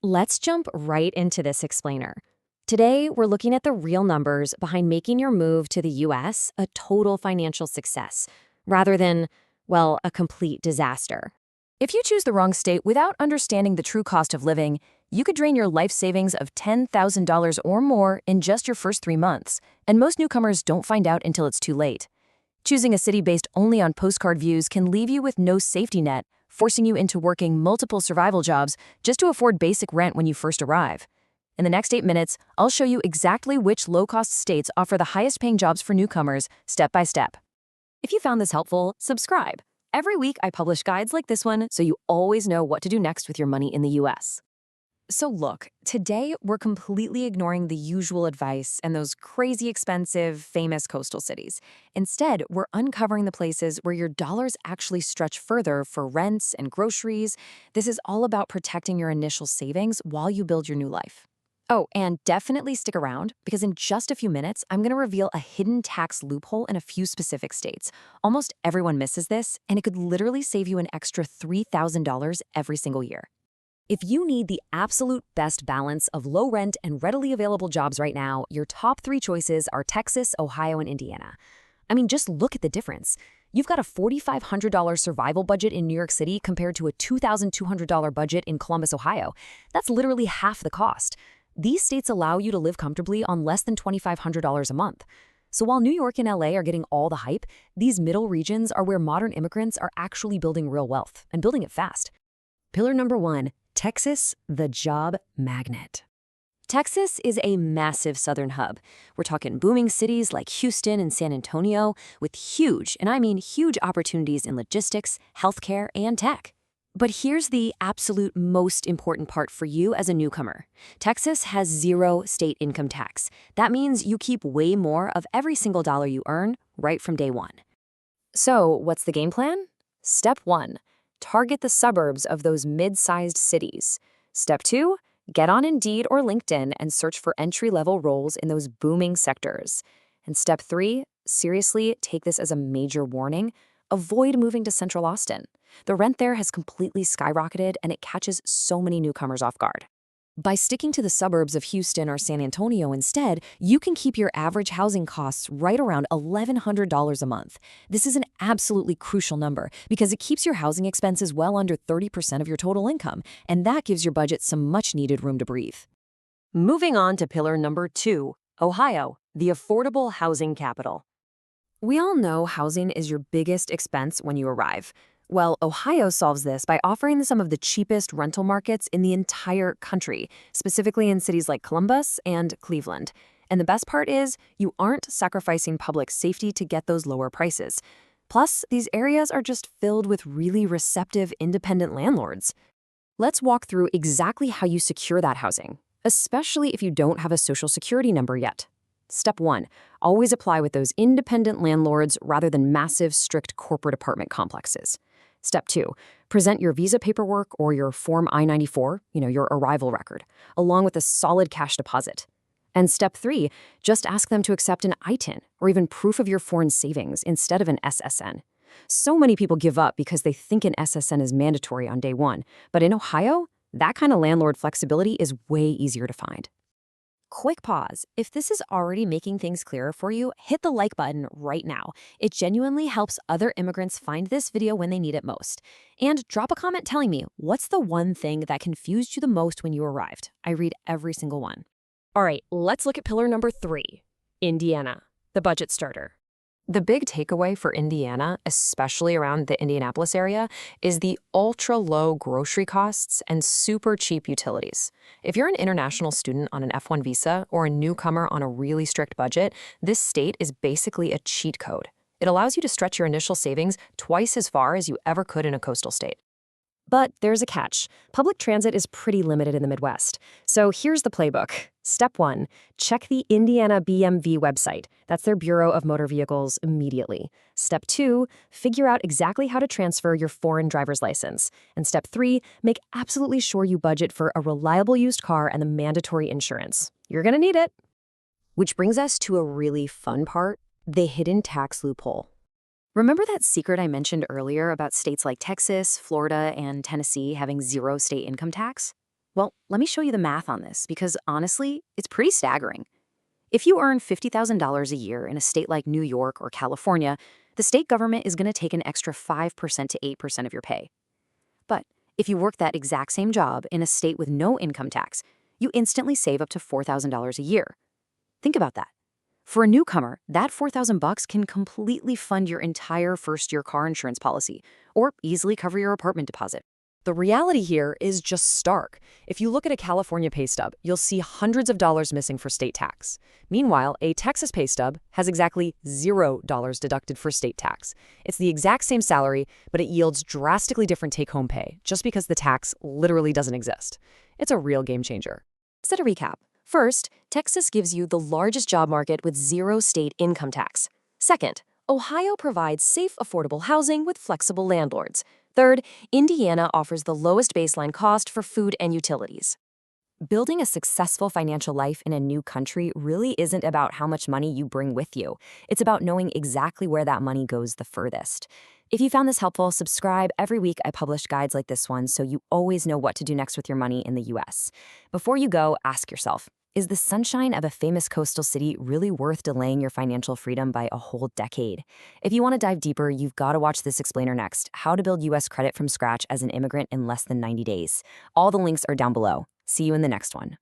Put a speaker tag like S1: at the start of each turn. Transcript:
S1: Let's jump right into this explainer. Today, we're looking at the real numbers behind making your move to the US a total financial success, rather than, well, a complete disaster.
S2: If you choose the wrong state without understanding the true cost of living, you could drain your life savings of $10,000 or more in just your first 3 months, and most newcomers don't find out until it's too late. Choosing a city based only on postcard views can leave you with no safety net, forcing you into working multiple survival jobs just to afford basic rent when you first arrive. In the next 8 minutes, I'll show you exactly which low-cost states offer the highest paying jobs for newcomers, step by step. If you found this helpful, subscribe. Every week, I publish guides like this one so you always know what to do next with your money in the US. So look, today we're completely ignoring the usual advice and those crazy expensive, famous coastal cities. Instead, we're uncovering the places where your dollars actually stretch further for rents and groceries. This is all about protecting your initial savings while you build your new life. Oh, and definitely stick around, because in just a few minutes, I'm going to reveal a hidden tax loophole in a few specific states. Almost everyone misses this, and it could literally save you an extra $3,000 every single year. If you need the absolute best balance of low rent and readily available jobs right now, your top 3 choices are Texas, Ohio, and Indiana. I mean, just look at the difference. You've got a $4,500 survival budget in New York City compared to a $2,200 budget in Columbus, Ohio. That's literally half the cost. These states allow you to live comfortably on less than $2,500 a month. So while New York and LA are getting all the hype, these middle regions are where modern immigrants are actually building real wealth, and building it fast. Pillar number 1, Texas, the job magnet. Texas is a massive southern hub. We're talking booming cities like Houston and San Antonio with huge, and I mean huge, opportunities in logistics, healthcare, and tech. But here's the absolute most important part for you as a newcomer. Texas has 0 state income tax. That means you keep way more of every single dollar you earn right from day one. So what's the game plan? Step 1, target the suburbs of those mid-sized cities. Step 2, get on Indeed or LinkedIn and search for entry-level roles in those booming sectors. And step 3, seriously, take this as a major warning, avoid moving to Central Austin. The rent there has completely skyrocketed, and it catches so many newcomers off guard. By sticking to the suburbs of Houston or San Antonio instead, you can keep your average housing costs right around $1,100 a month. This is an absolutely crucial number because it keeps your housing expenses well under 30% of your total income, and that gives your budget some much-needed room to breathe. Moving on to pillar number 2, Ohio, the affordable housing capital. We all know housing is your biggest expense when you arrive. Well, Ohio solves this by offering some of the cheapest rental markets in the entire country, specifically in cities like Columbus and Cleveland. And the best part is, you aren't sacrificing public safety to get those lower prices. Plus, these areas are just filled with really receptive, independent landlords. Let's walk through exactly how you secure that housing, especially if you don't have a social security number yet. Step 1, always apply with those independent landlords rather than massive, strict corporate apartment complexes. Step 2, present your visa paperwork or your Form I-94, your arrival record, along with a solid cash deposit. And step 3, just ask them to accept an ITIN or even proof of your foreign savings instead of an SSN. So many people give up because they think an SSN is mandatory on day one, but in Ohio, that kind of landlord flexibility is way easier to find. Quick pause. If this is already making things clearer for you, hit the like button right now. It genuinely helps other immigrants find this video when they need it most. And drop a comment telling me, what's the one thing that confused you the most when you arrived? I read every single one. All right, let's look at pillar number 3, Indiana, the budget starter. The big takeaway for Indiana, especially around the Indianapolis area, is the ultra-low grocery costs and super cheap utilities. If you're an international student on an F1 visa or a newcomer on a really strict budget, this state is basically a cheat code. It allows you to stretch your initial savings twice as far as you ever could in a coastal state. But there's a catch. Public transit is pretty limited in the Midwest. So here's the playbook. Step 1, check the Indiana BMV website. That's their Bureau of Motor Vehicles immediately. Step 2, figure out exactly how to transfer your foreign driver's license. And step 3, make absolutely sure you budget for a reliable used car and the mandatory insurance. You're gonna need it. Which brings us to a really fun part, the hidden tax loophole. Remember that secret I mentioned earlier about states like Texas, Florida, and Tennessee having 0 state income tax? Well, let me show you the math on this because honestly, it's pretty staggering. If you earn $50,000 a year in a state like New York or California, the state government is going to take an extra 5% to 8% of your pay. But if you work that exact same job in a state with no income tax, you instantly save up to $4,000 a year. Think about that. For a newcomer, that $4,000 can completely fund your entire first-year car insurance policy or easily cover your apartment deposit.
S3: The reality here is just stark. If you look at a California pay stub, you'll see hundreds of dollars missing for state tax. Meanwhile, a Texas pay stub has exactly $0 deducted for state tax. It's the exact same salary, but it yields drastically different take-home pay, just because the tax literally doesn't exist. It's a real game changer.
S4: So to recap, first, Texas gives you the largest job market with zero state income tax. Second, Ohio provides safe, affordable housing with flexible landlords. Third, Indiana offers the lowest baseline cost for food and utilities.
S1: Building a successful financial life in a new country really isn't about how much money you bring with you. It's about knowing exactly where that money goes the furthest. If you found this helpful, subscribe. Every week I publish guides like this one so you always know what to do next with your money in the US. Before you go, ask yourself, is the sunshine of a famous coastal city really worth delaying your financial freedom by a whole decade? If you want to dive deeper, you've got to watch this explainer next, How to Build US Credit from Scratch as an Immigrant in Less Than 90 Days. All the links are down below. See you in the next one.